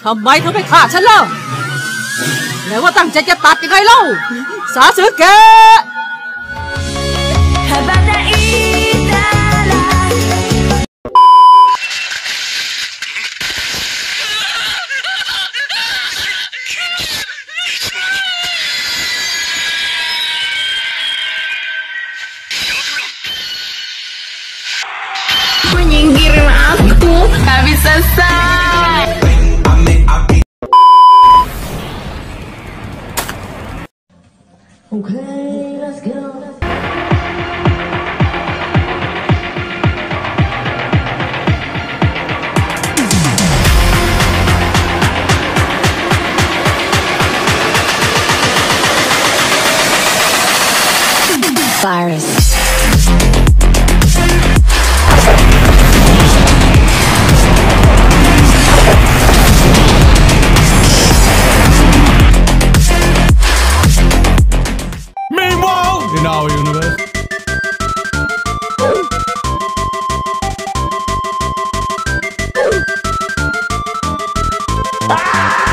ทำไมเธอไม่ฆ่าฉันล่ะแล้วว่าตั้งใจจะตัดยังไงเล่าซาสึเกะMenyingkirin aku, gak bisa say. Okay, let's go. Virus. In our universe. Ah!